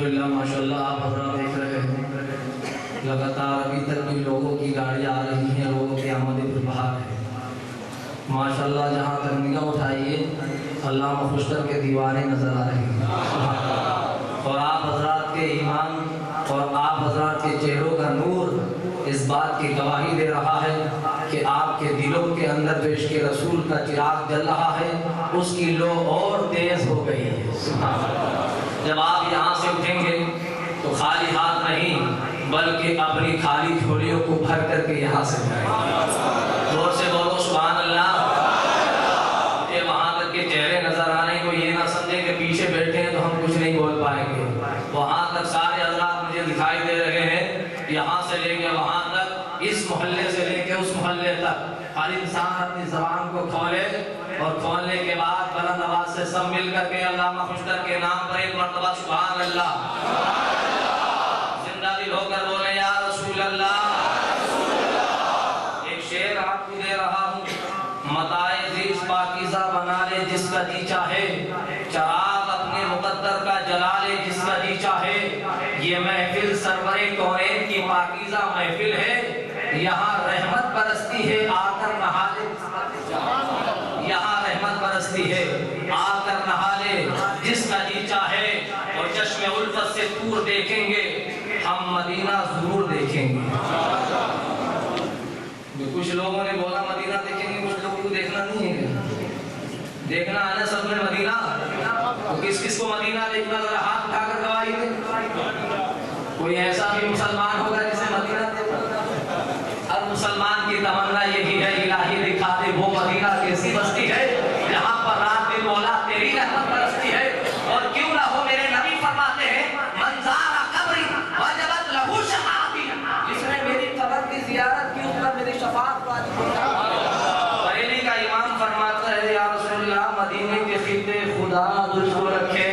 الحمدللہ ماشاءاللہ آپ حضرات دیکھ رہے ہیں لگاتار ابھی تک بھی لوگوں کی گاڑیاں آ رہی ہیں، لوگوں کی آمد و بہار ہے ماشاءاللہ۔ جہاں تک نگاہ اٹھائیے علامہ خوشتر کے دیوانے نظر آ رہے ہیں، اور آپ حضرات کے ایمان اور آپ حضرات کے چہروں کا نور اس بات کی گواہی دے رہا ہے کہ آپ کے دلوں کے اندر جو عشق رسول کا چراغ جل رہا ہے اس کی لو اور تیز ہو گئی ہے۔ جب آپ یہاں سے اٹھیں گے تو خالی ہاتھ نہیں بلکہ اپنی خالی جھولیوں کو بھر کر کے یہاں سے جائیں گے۔ زور سے بولو سبحان اللہ۔ یہ وہاں تک کے چہرے نظر آنے کو یہ نہ سمجھیں کہ پیچھے بیٹھے ہیں تو ہم کچھ نہیں بول پائیں گے، وہاں تک سارے حضرات مجھے دکھائی دے رہے ہیں، یہاں سے لے کے وہاں تک، اس محلے سے لے کے اس محلے تک، ہر انسان اپنی زبان کو کھولے اور کھولنے کے بعد بلند آواز سے سب مل کر کے علامہ خوشتر کے نام پر ایک مرتبہ سبحان اللہ، زندہ دل ہو کر بولے یا رسول اللہ۔ ایک شعر آپ کو دے رہا ہوں، متاع زیش پاکیزہ بنا لے جس کا جی چاہے، چراغ اپنے مقدر کا جلا لے جس کا جی چاہے، یہ محفل سرور کونین کی پاکیزہ محفل ہے، یہاں رحمت برستی ہے آ کر نہا لے، یہاں رحمت برستی ہے آ کر نہا لے جس کا جی چاہے، اور چشم الفت سے دور دیکھیں گے ہم مدینہ ضرور دیکھیں گے۔ کچھ لوگوں نے بولا مدینہ دیکھیں گے، کچھ لوگوں کو دیکھنا نہیں ہے، دیکھنا ہے نا سب نے مدینہ، تو کس کس کو مدینہ دیکھنا ذرا ہاتھ اٹھا کر گواہی دے۔ کوئی ایسا بھی مسلمان ہوگا جسے مدینہ دیکھنا؟ ہر مسلمان کی تمنا یہی ہے الہی دکھا دے وہ مدینہ کیسی بستی ہے جہاں پر رات دن مولا تیری رحمت برستی ہے، اور کیوں نہ ہو میرے نبی فرماتے ہیں منظار قبری وجبت لہو شفاعتی، جس نے میری قبر کی زیارت کی اس پر میری شفاعت واجب ہے۔ بریلی کا امام فرماتا ہے یا رسول اللہ مدینے کے خطے خدا تجھ کو رکھے،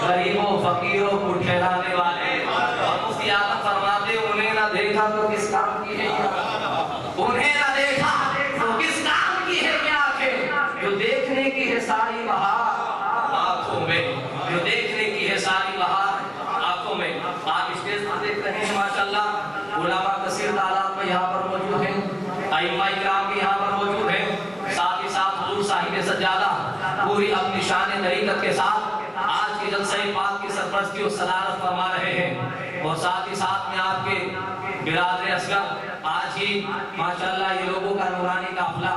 غریبوں فقیروں کو ٹھہرانے والے، اور مفتی اعظم فرماتے انہیں نہ دیکھا تو کس کام کی ہے یہ، انہیں نہ دیکھا تو کس کام کی ہے یہ آنکھیں، جو دیکھنے کی ہے ساری بہار آنکھوں میں، جو دیکھنے کی ہے ساری بہار آنکھوں میں۔ آپ اسٹیج پر دیکھ رہے ہیں ماشاءاللہ علماء کثیر تعداد میں یہاں پر موجود ہیں، ائمہ کرام بھی یہاں پر موجود ہیں، ساتھ ہی ساتھ حضور صاحب سجادہ پوری اپنی شان طریقت کے ساتھ آج کے جلسہ پاک کی سرپرستی و صدارت فرما رہے ہیں، اور ساتھ ہی ساتھ میں آپ کے برادر اصغر آج ہی ماشاءاللہ یہ لوگوں کا نورانی قافلہ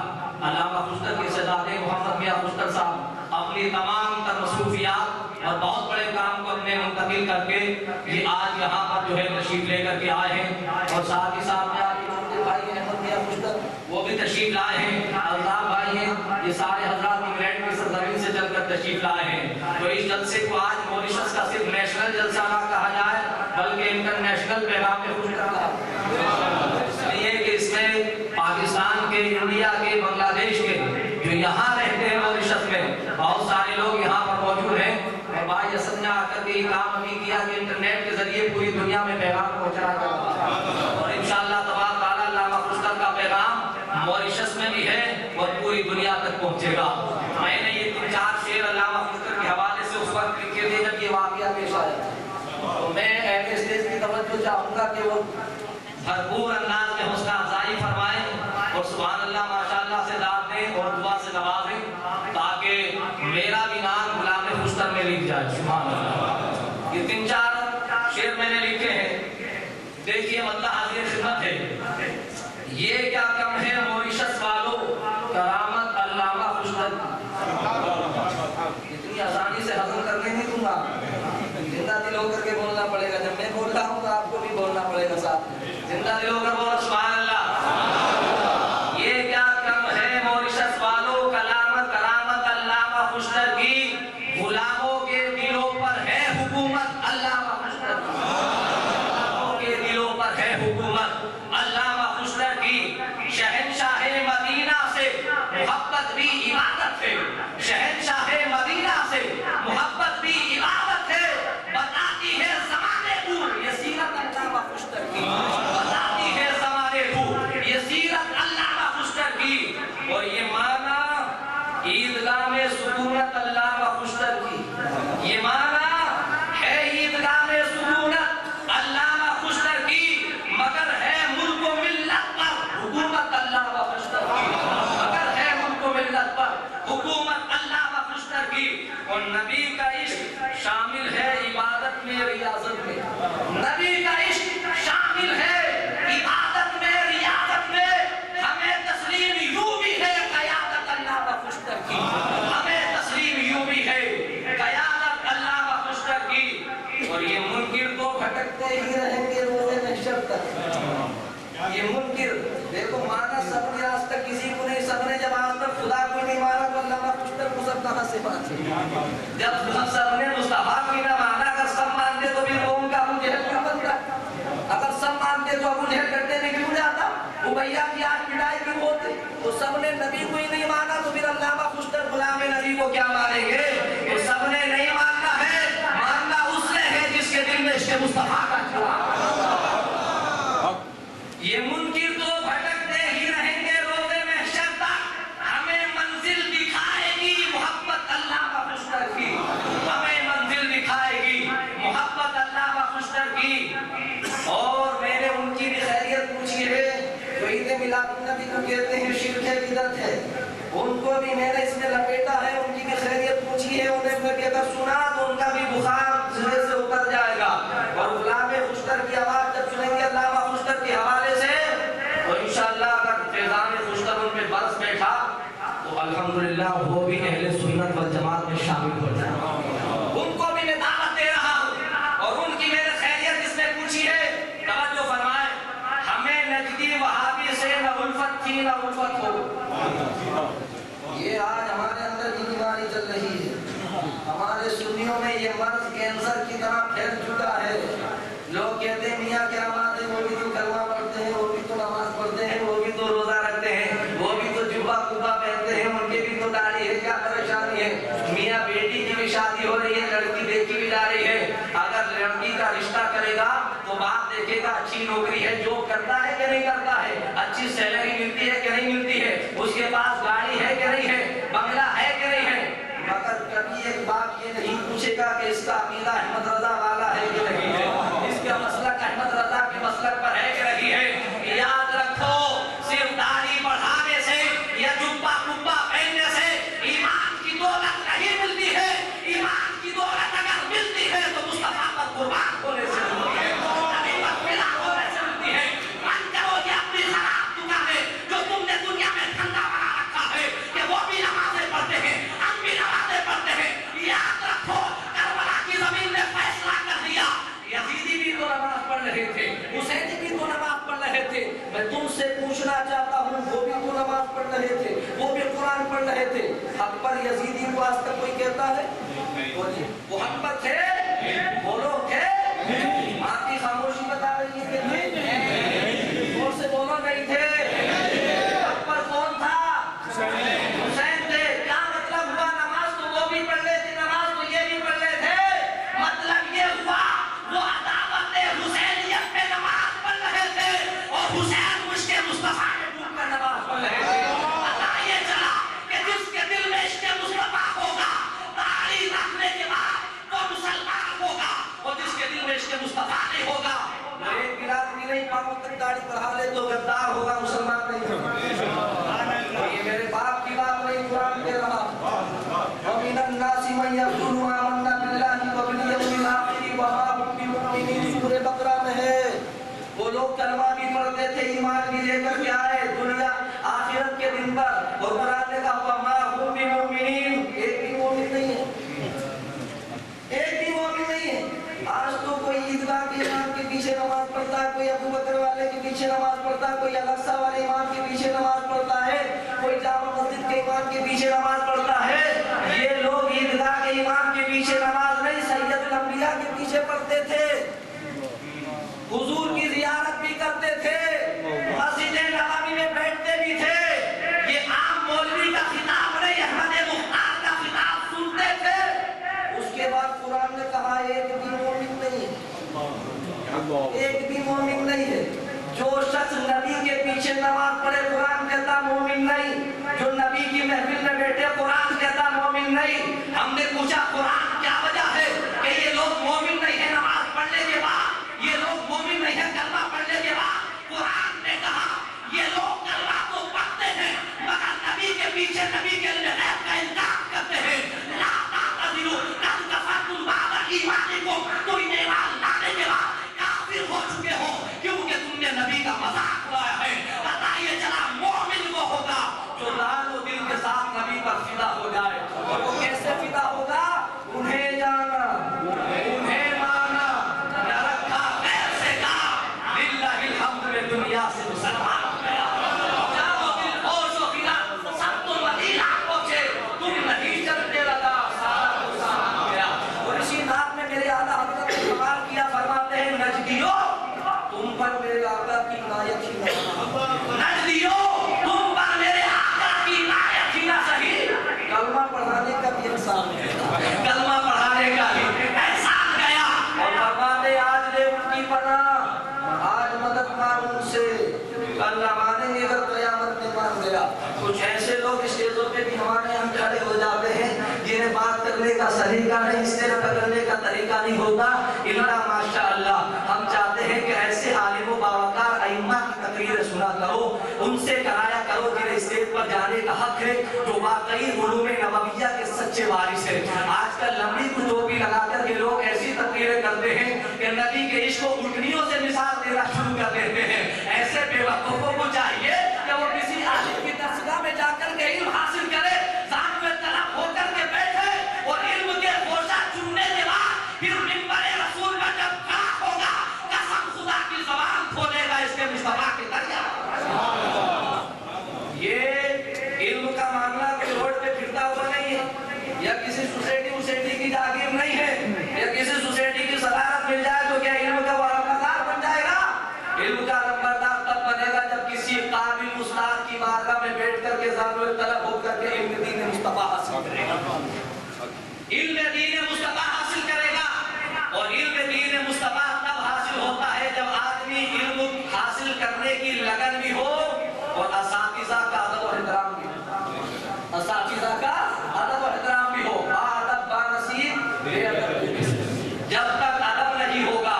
علامہ خوشتر کے شہزادے محمد میاں خوشتر صاحب اپنی تمام تر مصروفیات اور بہت بڑے کام کو اپنے منتقل کر کے یہ آج یہاں پر جو ہے تشریف لے کر کے آئے ہیں، اور ساتھ ہی ساتھ میں آپ کے بھائی احمد میاں خوشتر وہ بھی تشریف لائے ہیں، الطاف بھائی ہیں، یہ سارے حضرات انگلینڈ کی سرزمین سے چل کر تشریف لائے ہیں۔ تو اس جلسے کو آج موریشس کا صرف نیشنل جلسہ نہ کہا جائے بلکہ انٹرنیشنل پیغام خوش کرتا ہے، اس لیے کہ اس میں پاکستان کے، انڈیا کے، بنگلہ دیش کے جو یہاں رہتے ہیں موریشس میں بہت سارے لوگ یہاں پر موجود ہیں، اور بھائی اسد نے آ کر کے یہ کام ابھی کیا کہ انٹرنیٹ کے ذریعے پوری دنیا میں پیغام پہنچایا جاتا ہے، اور انشاءاللہ تبارک تعالیٰ علامہ خوشتر کا پیغام موریشس میں بھی ہے اور پوری دنیا تک پہنچے گا۔ میں نے یہ 3-4 شعر علامہ خوشتر کے حوالے سے اس وقت لکھے تھے جب یہ واقعہ پیش آیا، تو میں اہل اسٹیج کی توجہ چاہوں گا کہ وہ بھرپور انداز میں حوصلہ افزائی فرمائیں اور سبحان اللہ ماشاءاللہ سے داد دیں اور دعا سے نوازیں تاکہ میرا بھی نام غلام خوشتر میں لکھ جائے۔ سبحان اللہ۔ یہ 3-4 شعر میں نے لکھے ہیں، دیکھیے مطلب حاضر خدمت ہے، یہ کیا کم ہے موریشس والوں کرامت علامہ خوشتر، اتنی آسانی سے ہضم کرنے نہیں دوں گا، زندہ دل ہو کر کے بولنا پڑے گا، جب میں بول رہا ہوں تو آپ کو بھی بولنا پڑے گا ساتھ، زندہ دل ہو کر بولو سبحان اللہ۔ یہ کیا کم ہے موریشس والوں کرامت علامہ خوشتر کی، غلاموں کے دلوں پر ہے حکومت علامہ خوشتر کی، غلاموں کے دلوں پر ہے حکومت علامہ خوشتر کی، شہنشاہ مدینہ سے محبت بھی عبادت ہے، شہنشاہ مدینہ سے محبت بھی عبادت ہے، بتاتی ہے زمانے کو یہ سیرت علامہ خوشتر کی، بتاتی ہے زمانے بھٹکتے ہی رہیں گے روز محشر تک. یہ منکر دیکھو مانا سب نے آج تک کسی کو نہیں, سب نے جب آج تک خدا کو نہیں مانا تو اللہ کا کچھ تک سب کہاں سے بات ہے. جب سب نے مصطفیٰ کو نہ مانا, اگر سب مانتے تو پھر وہ ان کا ابو جہل کیوں بنتا, اگر سب مانتے تو ابو جہل کرتے میں کیوں جاتا, امیہ کی آج پٹائی کیوں ہوتی. تو سب نے نبی کو ہی نہیں مانا تو پھر اللہ کا خوشتر غلام نبی کو کیا مانیں گے. تو سب نے نہیں ماننا ہے, ماننا اس نے ہے جس کے دل میں عشق مصطفیٰ کا چھوا. یہ منکر تو بھٹکتے ہی رہیں گے روز محشر تک, ہمیں منزل دکھائے گی محبت اللہ کا خوشتر کی, ہمیں منزل دکھائے گی محبت اللہ کا خوشتر کی. اور میں نے ان کی بھی خیریت پوچھی ہے, تو عید میلاد النبی کو کہتے ہیں شرک ہے بدعت ہے, ان کو بھی میں نے اس میں لپیٹا ہے, ان کی بھی خیریت پوچھی ہے, انہیں میں اگر سنا تو ان کا بھی بخار سرے سے اتر جائے گا. اور غلام خوشتر کی آواز جب سنیں گے علامہ خوشتر کے حوالے سے تو انشاءاللہ اگر فیضان خوشتر ان پہ برس بیٹھا تو الحمدللہ وہ بھی اہل سنت والجماعت میں شامل ہو جائے. ان کو بھی میں دعوت دے رہا ہوں, اور ان کی میں نے خیریت اس میں پوچھی ہے. توجہ فرمائے, ہمیں نجدی وہابی سے نہ الفت تھی نہ الفت ہو. یہ آج ہمارے اندر کی بیماری چل رہی ہے, ہمارے سنیوں میں یہ مرض کینسر کی طرح پھیل چکا ہے. لوگ کہتے ہیں میاں کیا بات ہے, وہ بھی تو کلمہ پڑھتے ہیں, وہ بھی تو نماز پڑھتے ہیں, وہ بھی تو روزہ رکھتے ہیں, وہ بھی تو جبہ کبا پہنتے ہیں, ان کے بھی تو داڑھی ہے, کیا پریشانی ہے. میاں بیٹی کی بھی شادی ہو رہی ہے, لڑکی دیکھی بھی جا رہی ہے. اگر لڑکی کا رشتہ کرے گا تو باپ دیکھے گا اچھی نوکری ہے, جاب کرتا ہے کہ نہیں کرتا ہے, اچھی سیلری ملتی ہے کہ نہیں ملتی ہے, اس کے پاس گاڑی ہے کہ نہیں ہے, بنگلہ ہے کہ نہیں ہے. مگر کبھی ایک باپ یہ نہیں پوچھے گا کہ اس کا عقیدہ احمد رضا والا ہے کہ نہیں ہے, اس کا مسلک احمد رضا کے مسلک پر ہے کہ نہیں ہے. یاد رکھو, صرف داڑھی بڑھانے سے یا جبہ کبا پہننے سے ایمان کی دولت نہیں ملتی ہے. ایمان کی دولت اگر ملتی ہے تو مصطفیٰ پر قربان ہونے سے ملتی ہے, نبی پر فدا ہونے سے ملتی ہے. من کرو یہ اپنی خراب دکانیں جو تم نے دنیا میں دھندا بنا رکھا ہے کہ وہ بھی نمازیں پڑھتے ہیں, ہم بھی نمازیں پڑھتے ہیں. یاد رکھو, کربلا کی زمین نے فیصلہ کر دیا, یزیدی بھی تو نماز پڑھ رہے تھے, حسینی بھی تو نماز پڑھ رہے تھے. میں تم سے پوچھنا چاہتا ہوں, وہ بھی تو نماز پڑھ رہے تھے, وہ بھی قرآن پڑھ رہے تھے, حق پر یزیدی کو آج تک کوئی کہتا ہے؟ وہ حق پر تھے, وہ لوگ تھے. آپ کی خاموشی بتا رہی ہے کہ نہیں, زور سے بولو نہیں تھے. حق پر کون تھا؟ حسین تھے. کیا مطلب ہوا, نماز تو وہ بھی پڑھ رہے تھے, نماز تو یہ بھی پڑھ رہے تھے. مطلب یہ ہوا وہ عداوت حسینیت پہ نماز پڑھ رہے تھے, اور حسین مشک مصطفیٰ میں ڈوب کر نماز پڑھ رہے تھے. پتہ یہ چلا کہ جس کے دل میں عشق مصطفیٰ ہوگا, داڑھی رکھنے کے بعد وہ مسلمان ہوگا, اور جس کے دل میں عشق مصطفیٰ نہیں ہوگا, وہ ایک گلاس بھی نہیں پاؤں تک داڑھی بڑھا لے تو غدار ہوگا, مسلمان نہیں ہوگا. یہ میرے باپ کی بات نہیں, قرآن کہہ رہا. وَمِنَ النَّاسِ مَن يَقُولُ آمَنَّا بِاللَّهِ وَبِالْيَوْمِ الْآخِرِ وَمَا هُمْ بِمُؤْمِنِينَ. سورہ بقرہ میں ہے, وہ لوگ کلمہ بھی پڑھتے تھے, ایمان بھی لے کر کے آئے دنیا آخرت کے دن پر, اور قرآن نے کہا وَمَا هُمْ بِمُؤْمِنِينَ, ایک بھی مومن نہیں ہے, ایک بھی مومن نہیں ہے. آج تو کوئی عیدگاہ کے امام کے پیچھے نماز پڑھتا ہے, کوئی ابو بکر والے کے پیچھے نماز پڑھتا ہے, کوئی الاقصی والے امام کے پیچھے نماز پڑھتا ہے, کوئی جامع مسجد کے امام کے پیچھے نماز پڑھتا ہے. یہ لوگ عیدگاہ کے امام کے پیچھے نماز نہیں, سید الانبیاء کے پیچھے پڑھتے تھے, حضور کی زیارت بھی کرتے تھے, مسجد نبوی میں بیٹھتے بھی تھے. یہ عام مولوی کا خطاب نہیں, احمد مختار کا خطاب سنتے تھے. اس کے بعد قرآن نے کہا ایک بھی مومن نہیں ہے, ایک بھی مومن نہیں ہے. جو شخص نبی کے پیچھے نماز پڑھے قرآن کہتا مومن نہیں, جو نبی کی محفل میں بیٹھے قرآن کہتا مومن نہیں. ہم نے پوچھا قرآن کیا وجہ ہے کہ یہ لوگ مومن نہیں ہیں نماز پڑھنے کے بعد, یہ لوگ مومن نہیں ہیں کلمہ پڑھنے کے بعد. قرآن نے کہا یہ لوگ کلمہ تو پڑھتے ہیں مگر نبی کے پیچھے نبی کے غیب کا انکار کرتے ہیں. لا تعتذروا قد کفرتم بعد ایمانکم, کوئی ایمان لانے کے بعد کافر ہو چکے ہو کیونکہ تم نے نبی کا مذاق اڑایا ہے. پتہ یہ چلا مومن وہ ہوگا جو لال و دل کے ساتھ نبی پر فدا ہو جائے. اور وہ کیسے فدا ہوگا, انہیں جانا, انہیں مانا, نجدیو تم پر میرے آقا کی عنایت ہی نہ، نجدیو تم پر میرے آقا کی عنایت ہی نہ صحیح، کلمہ پڑھانے کا بھی احسان گیا، کلمہ پڑھانے کا بھی احسان گیا، اور فرماتے آج لے ان کی پناہ، آج مدد مانگ ان سے، کل نہ مانیں گے اگر قیامت میں مان گیا۔ کچھ ایسے لوگ اسٹیجوں پہ بھی ہمارے یہاں کھڑے ہو جاتے ہیں جنہیں بات کرنے کا طریقہ نہیں، اس طرح پکڑنے کا طریقہ نہیں ہوتا، اللہ ماشاءاللہ۔ ہم چاہتے ہیں کہ ایسے عالم و باوقار ائمہ کی تقریر سنا کرو، ان سے کرایا کرو جنہیں اسٹیج پر جانے کا حق ہے، جو واقعی علوم نبویہ کے سچے وارث ہیں۔ آج کل لمبی کچھ ٹوپی لگا کر کے لوگ ایسی تقریریں کرتے ہیں کہ نبی کے عشق و اٹھنیوں سے مثال دینا شروع کر دیتے ہیں۔ ایسے بے وقوفوں کو چاہیے کہ وہ کسی عالم کی درسگاہ میں جا کر کے علم حاصل کرے، ذات میں طلب ہو کر کے بیٹھے، اور علم کے گوشہ چننے کے بعد پھر منبر رسول میں جب کھڑا ہوگا، قسم خدا کی زبان کھولے گا اس کے مصطفیٰ کے دریا۔ یہ علم کا معاملہ کوئی روڈ پہ پھرتا ہوا نہیں ہے، یا کسی سوسائٹی کی جاگیر نہیں ہے، یا کسی سوسائٹی کی صدارت مل جائے تو کیا علم کا علمبردار بن جائے گا؟ علم کا علمبردار تب بنے گا جب کسی قابل استاد کی بارگاہ میں بیٹھ کر کے ذات طلب ہو کر کے علم دین مصطفیٰ حاصل کرے گا، علم دین مصطفیٰ حاصل کرے گا۔ اور علم دین مصطفیٰ تب حاصل ہوتا ہے جب آدمی علم حاصل کرنے کی لگن بھی ہو اور اساتذہ کا ادب و احترام بھی ہو، اساتذہ کا ادب و احترام بھی ہو۔ ادب با نصیب بے ادب، جب تک ادب نہیں ہوگا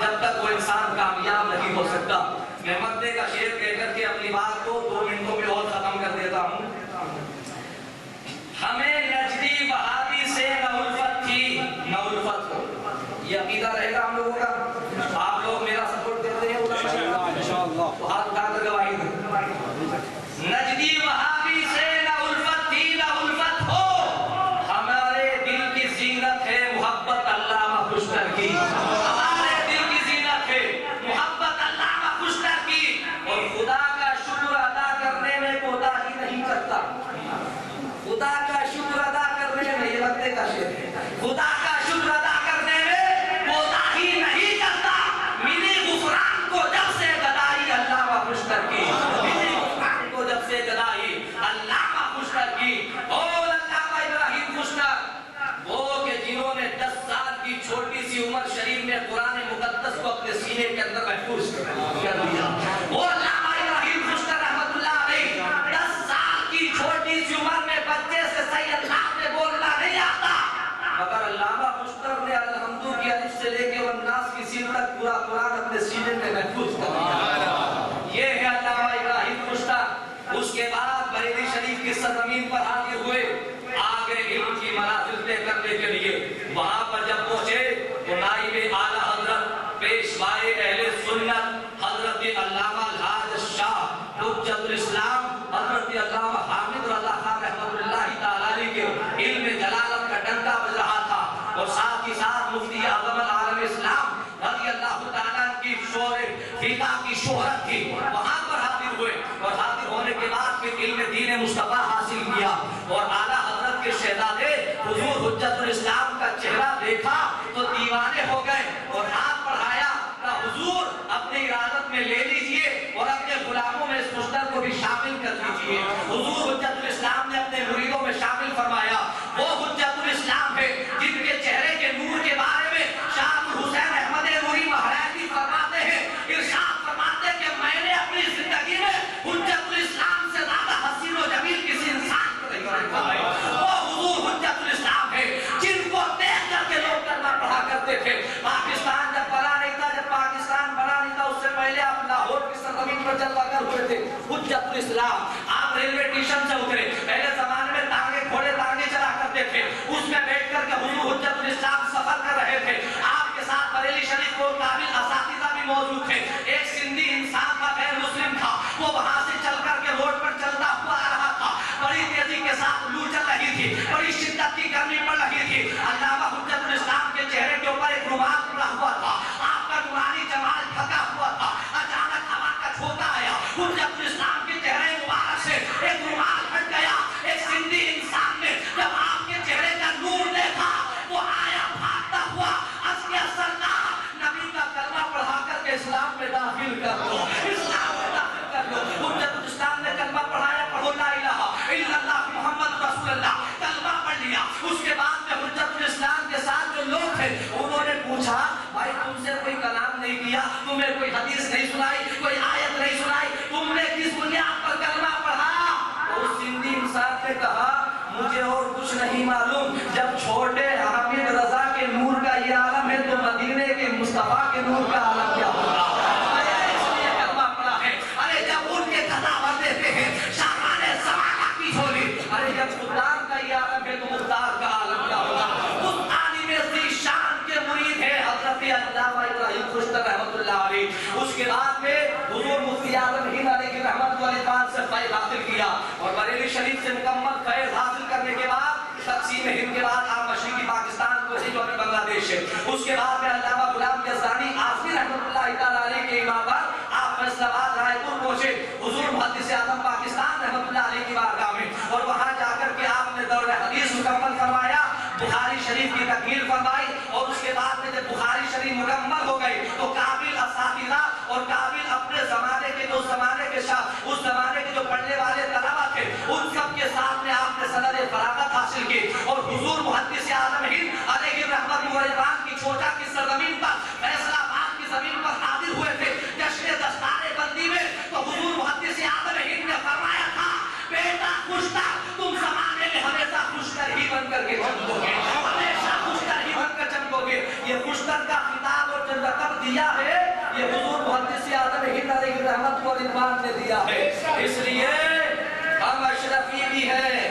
جب تک وہ انسان کامیاب نہیں ہو سکتا۔ میں مدے کا شعر کہہ کر کے اپنی بات کو 2 منٹوں میں اور ختم کر دیتا ہوں۔ ہمیں نجدی وہابی سے نہ الفت تھی نہ الفت ہو، یہ عقیدہ رہے گا ہم لوگوں کا۔ آپ لوگ میرا سپورٹ کرتے ہیں انشاءاللہ، تو ہاتھ اٹھا کر گواہی دیں۔ نجدی وہابی سے نہ الفت تھی نہ الفت ہو، ہمارے دل کی زینت ہے محبت علامہ خوشتر کی، ہمارے دل کی زینت ہے محبت علامہ خوشتر کی، اور خدا کا شکر ادا کرنے میں کوتاہی نہیں کرتا، خدا کا شکر ادا کرنے میں، یہ بندے کا شعر ہے، خدا کا شکر ادا کرنے میں کوتاہی نہیں کرتا، ملی غفران کو جب سے گدائی علامہ خوشتر کی، ملی غفران کو جب سے گدائی علامہ خوشتر کی۔ اور علامہ ابراہیم خوشتر وہ کہ جنہوں نے 10 سال کی چھوٹی سی عمر شریف میں قرآن مقدس کو اپنے سینے کے اندر محفوظ کر دیا، وہ علامہ ابراہیم خوشتر رحمۃ اللہ علیہ 10 سال کی چھوٹی سی عمر میں بچے سے صحیح اللہ میں بولنا نہیں آتا، مگر علامہ خوشتر نے الحمد کی الف سے لے کے والناس کی سین تک پورا قرآن اپنے سینے میں محفوظ کر دیا۔ یہ ہے علامہ ابراہیم خوشتر۔ اس کے بعد بریلی شریف کی سرزمین پر حاضر ہوئے، آگے علم کی منازل طے کرنے کے لیے۔ وہاں پر جب پہنچے تو نائب اعلیٰ حضرت پیشوائے اہل سنت حضرت علامہ الحاج شاہ حجت الاسلام حضرت علامہ حامد رضا خان رحمۃ اللہ تعالی علیہ کے علم جلالت کا ڈنکا بج رہا تھا، اور ساتھ ہی ساتھ مفتی اعظم العالم اسلام رضی اللہ تعالیٰ کی فقہ کی شہرت تھی، وہاں پر حاضر ہوئے، اور حاضر ہونے کے بعد پھر علم دین مصطفیٰ حاصل کیا، اور اعلیٰ حضرت کے شہزادے حضور حجت الاسلام کا چہرہ دیکھا تو دیوانے ہو گئے، اور ہاتھ بڑھایا کہ حضور اپنی ارادت میں لے لیجئے اور اپنے غلاموں میں اس خوشتر کو بھی شامل کر لیجئے۔ حضور حجت الاسلام نے اپنے مریدوں میں شامل فرمایا، وہ حجت الاسلام ہے جن کے چہرے کے نور کے بارے میں شاہ حسین احمد نوری مہرازی فرماتے ہیں، ارشاد فرماتے ہیں کہ میں نے اپنی زندگی میں حجت الاسلام سے زیادہ حسین و جمیل کسی انسان کو نہیں دیکھا ہے۔ وہ حضور حجت الاسلام ہے جن کو دیکھ کر کے لوگ کلمہ پڑھا کرتے تھے۔ پاکستان جب بنا نہیں تھا، جب پاکستان بنا نہیں تھا، اس سے پہلے آپ لاہور کی سرزمین پر جلوہ گر ہوئے تھے حجت الاسلام۔ آپ ریلوے اسٹیشن سے اترے، پہلے زمانے میں تانگے گھوڑے تانگے چلا کرتے تھے، اس میں بیٹھ کر کے حضور حجت الاسلام سفر کر رہے تھے، آپ کے ساتھ بریلی شریف کو قابل اساتذہ بھی موجود تھے، ایک سندھی انسان تھا غیر مسلم تھا، وہ وہاں سے چل کر کے روڈ پر چلتا ہوا آ رہا تھا، بڑی تیزی کے ساتھ لو چل رہی تھی، بڑی شدت کی گرمی پڑ رہی تھی، علامہ حجت الاسلام کے چہرے کے اوپر ایک رومال پڑا ہوا تھا، آپ کا نورانی جمال ڈھکا ہوا تھا، اچانک ہوا کا جھونکا آیا، حجت الاسلام کے چہرے مبارک سے ایک رومال ہٹ گیا، ایک سندھی انسان نے جب آپ کے چہرے کا نور دیکھا وہ آیا بھاگتا ہوا، اس کے سردار نبی کا کلمہ پڑھا نہیں کیا, تمہیں کوئی حدیث نہیں سنائی, کوئی آیت نہیں سنائی, تم نے کس بنیاد پر کلمہ پڑھا؟ تو اس سندھی انسان نے کہا مجھے اور کچھ نہیں معلوم, جب چھوٹے حامد رضا کے نور کا یہ عالم ہے تو مدینے کے مصطفیٰ کے نور کا عالم کیا ہوگا؟ ارے جب خدام کا یہ عالم ہے تو مختار کا عالم کیا ہوگا؟ اس عالم ذی شان کے مرید ہے حضرت علامہ ابراہیم خوشتر رحمۃ اللہ علیہ. اس کے بعد میں حضور مفتی اعظم ہند علیہ رحمت والدان سے فیض حاصل کیا, اور بریلی شریف سے مکمل فیض حاصل کرنے کے بعد تقسیم ہند کے بعد آپ مشرقی پاکستان کو جو ابھی بنگلہ دیش ہے, اس کے بعد میں علامہ غلام یزدانی آصفی رحمۃ اللہ تعالیٰ علیہ کے امام پر آپ فیصل آباد رائے پور پہنچے حضور محدث اعظم پاکستان رحمۃ اللہ علیہ کی بارگاہ میں, اور وہاں جا کر کے آپ نے دور حدیث مکمل فرمایا, بخاری شریف کی تکمیل فرمائی, اور اس کے بعد میں جب بخاری شریف مکمل ہو گئی تو قابل اساتذہ اور قابل اپنے زمانے کے جو زمانے کے ساتھ اس زمانے کے جو پڑھنے والے طلبہ تھے ان سب کے ساتھ میں آپ نے سند فراغت حاصل کی, اور حضور محدث اعظم ہند علیہ رحمت والرضوان کی چھوٹا کی سرزمین پر فیصل آباد کی زمین پر حاضر ہوئے تھے جشن دستار بندی میں. تو حضور محدث اعظم ہند نے فرمایا تھا بیٹا خوشتر تم زمانے میں ہمیشہ خوشتر ہی بن کر کے چمکو گے, ہمیشہ خوشتر ہی بن کر چمکو گے. یہ خوشتر کا خطاب اور جو لقب دیا ہے یہ حضور محدث اعظم ہند علیہ رحمت والرضوان نے دیا ہے. اس لیے ہم اشرفی بھی ہیں,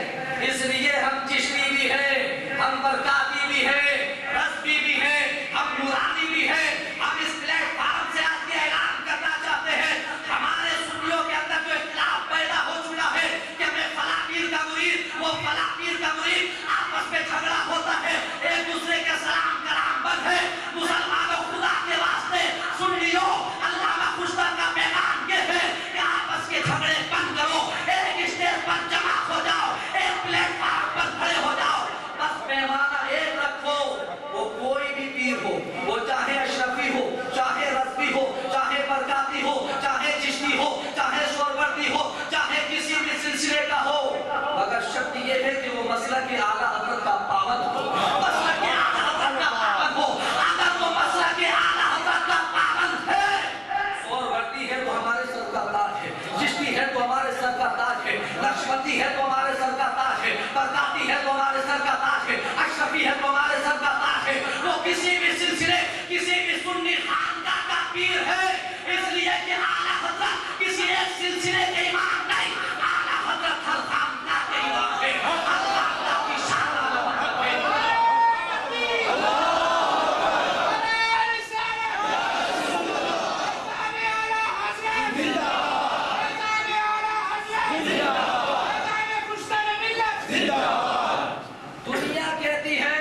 اس لیے ہم چشتی بھی ہیں, ہم برکاتی بھی ہیں, رسبی بھی ہیں, ہم نورانی بھی ہیں. ہم اس پلیٹ فارم سے آج کے اعلان کرنا چاہتے ہیں ہمارے سنیوں کے اندر جو اختلاف پیدا ہو چکا ہے کہ میں فلاں پیر کا مرید وہ فلاں پیر کا مرید, آپس میں جھگڑا ہوتا ہے, ایک دوسرے کے سلام کرام بند ہے. مسلمانوں خدا کے واسطے سنیوں علامہ خوشتر کا پیغام یہ ہے کہ آپس کے جھگڑے بند کرو, ایک اسٹیج پر جمع ہو جاؤ, ایک پلیٹ فارم پر کھڑے ہو جاؤ, بس پیمانہ ایک رکھو. وہ کوئی بھی پیر ہو, وہ چاہے اشرفی ہو, چاہے رضوی ہو, چاہے برکاتی ہو, چاہے چشتی ہو, چاہے سہروردی ہو, چاہے کسی بھی سلسلے کا ہو, مگر شرط یہ ہے کہ وہ مسلک اعلیٰ حضرت کا پابند ہو, مسلک اعلیٰ حضرت کا پابند ہو. اگر وہ مسلک اعلیٰ حضرت کا پابند ہے, سہروردی ہے تو ہمارے سر کا تاج ہے, چشتی ہے تو ہمارے سر کا تاج ہے, نقشبندی ہے تو ہمارے سر کا تاج ہے, برکاتی ہے تو ہمارے سر کا تاج ہے, اشرفی ہے تو ہمارے سر کا تاج ہے. وہ کسی بھی سلسلے کسی بھی سنی خانقاہ کا پیر ہے, اس لیے کہ اعلیٰ حضرت کسی ایک سلسلے کے امام نہیں, اعلیٰ حضرت ہر خانقاہ کے امام ہے. ہر خانقاہ کی شان علامت ہے. دنیا کہتی ہے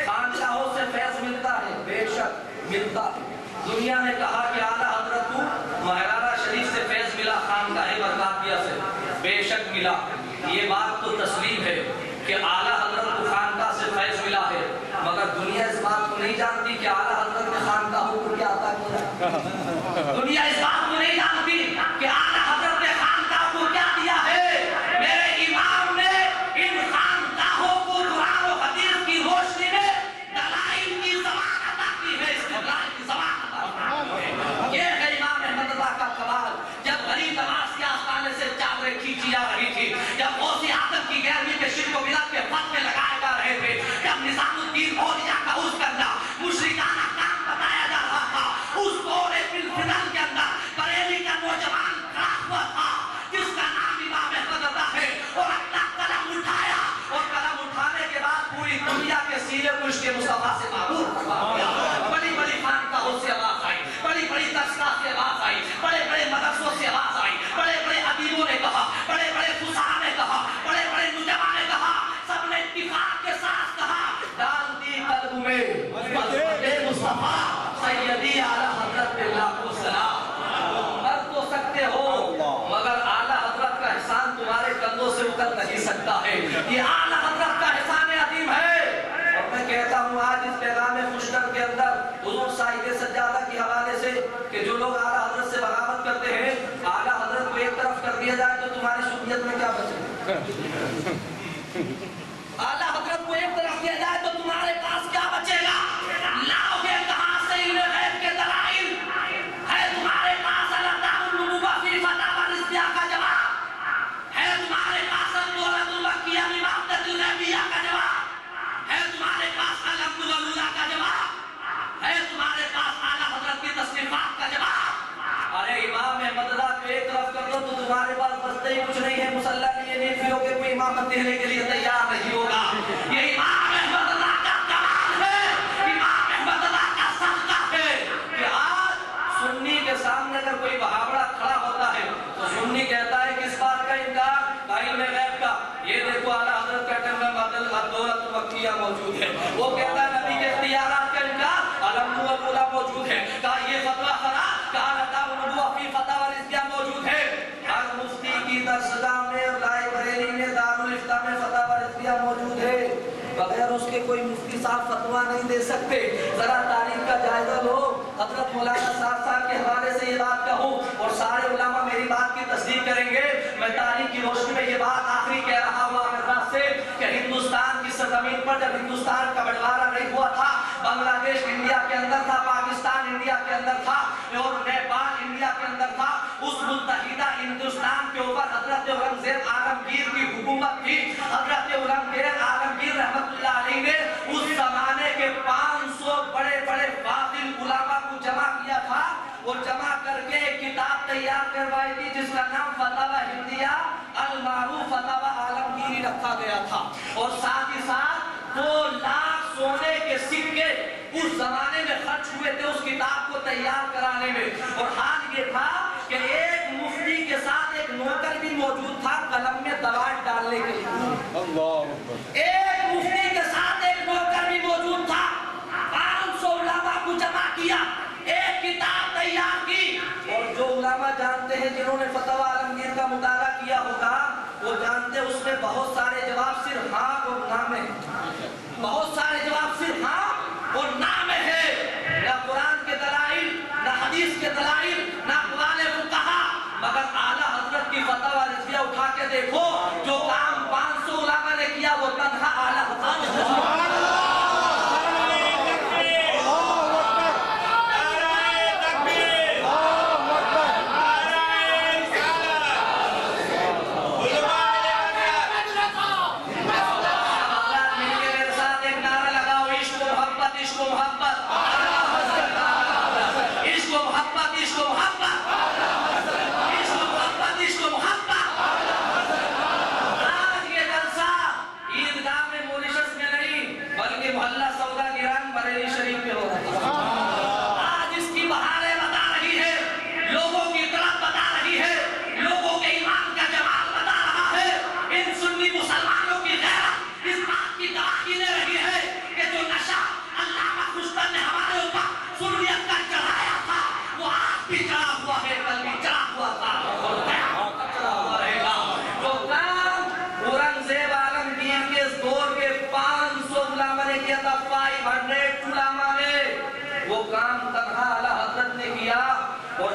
خانقاہوں سے فیض ملتا ہے, بے شک ملتا ہے. دنیا نے کہا کہ اعلیٰ حضرت کو مہرانہ شریف سے فیض ملا, خانقاہ برکاتیہ سے, بے شک ملا. یہ بات تو تسلیم ہے کہ اعلیٰ حضرت کو خانقاہ سے فیض ملا ہے, مگر دنیا اس بات کو نہیں جانتی کہ اعلیٰ حضرت نے خانقاہوں کو کیا عطا کیا. دنیا اس بات کو نہیں جانتی کہ اعلیٰ حضرت نے خانقاہوں کو کیا دیا ہے. میرے امام نے ان خانقاہوں کو قرآن و حدیث کی روشنی میں دلائل کی زبان عطا کی ہے, استدلال کی زبان عطا کی ہے. یہ ہے امام احمد اللہ کا کمال. جب غریب نواز کے آستانے سے چادریں کھینچی جا رہی تھی, جب غوث اعظم کی گیرہویں کے شرک و بدعت کے فتوے لگائے جا رہے تھے, جب نظام الدین اولیاء کا عرض کرنا مشرکانہ کام بتایا جا رہا تھا, اس دور فلفدن کے اندر بریلی کا نوجوان کھڑا ہوا تھا جس کا نام امام احمد اللہ ہے, اور اپنا قلم اٹھایا, اور قلم اٹھانے کے بعد پوری دنیا کے سینے کو اس کے مصطفیٰ سے معمور کروا دیا. بڑی بڑی خانقاہوں سے آواز آئی, بڑی بڑی تذکرہ سے آواز آئی, بڑے بڑے مدرسوں سے آواز آئی, بڑے بڑے ادیبوں نے کہا, بڑے بڑے فصحاء نے کہا, بڑے بڑے نجبا نے کہا, سب نے اتفاق کے ساتھ کہا ڈال دی قلب میں مذہب مصطفیٰ سیدی اعلیٰ حضرت پہ لاکھوں سلام. مر تو سکتے ہو مگر اعلیٰ حضرت کا احسان تمہارے کندھوں سے اتر نہیں سکتا ہے. یہ اعلیٰ حضرت کا احسان عظیم ہے. اور میں کہتا ہوں آج اس پیغام خوشتر کے اندر حضور صاحب سجادہ کے حوالے سے کہ جو لوگ اعلیٰ حضرت سے بغاوت کرتے ہیں, اعلیٰ حضرت کو ایک طرف کر دیا جائے تو تمہاری سنیت میں کیا بچے. اعلیٰ حضرت کو ایک طرف کیا جائے تو تمہارے پاس کیا بچے گا. لاؤ گے کہاں سے علم غیب کے دلائل, وقت مولانا صاحب کے حوالے سے یہ بات کہوں اور سارے علماء میری بات کی تصدیق کریں گے، میں تاریخ کی روشنی میں یہ بات آخری کہہ رہا ہوں آخر سے کہ ہندوستان کی سرزمین پر جب ہندوستان کا بٹوارا نہیں ہوا تھا، بنگلہ دیش انڈیا کے اندر تھا، پاکستان انڈیا کے اندر تھا اور نیپال انڈیا کے اندر تھا، اس متحدہ ہندوستان کے اوپر حضرت اورنگزیب عالمگیر کی حکومت تھی۔ حضرت اورنگزیب عالمگیر رحمت اللہ علیہ نے اس زمانے کے 500 بڑے بڑے فاضل علماء کو جمع کیا تھا اور جمع کر کے ایک کتاب تیار کروائی تھی جس کا نام فتاوی ہندیہ المعروف فتاوی عالمگیری رکھا گیا تھا، اور ساتھ ہی ساتھ 2 لاکھ سونے کے سکے اس زمانے میں خرچ ہوئے تھے اس کتاب کو تیار کرانے میں، اور حال یہ تھا کہ ایک مفتی کے ساتھ ایک نوکر بھی موجود تھا قلم میں دوائیں ڈالنے کے لیے، ایک مفتی کے ساتھ ایک نوکر بھی موجود تھا، 500 علماء کو جمع کیا، ایک کتاب تیار کی، اور جو علماء جانتے ہیں جنہوں نے فتاوی عالمگیر کا مطالعہ کیا ہوگا وہ جانتے ہیں اس میں بہت سارے جواب صرف ہاں اور نہ میں، بہت سارے جواب صرف ہاں اور نہ میں ہے، نہ قرآن کے دلائل، نہ حدیث کے دلائل، نہ اقوال فقہا، مگر اعلیٰ حضرت کی فتاوی رضویہ اٹھا کے دیکھو، جو کام 500 علماء نے کیا وہ تنہا اعلیٰ حضرت نے کیا۔ وہ کام تنہا اعلیٰ حضرت نے کیا، اور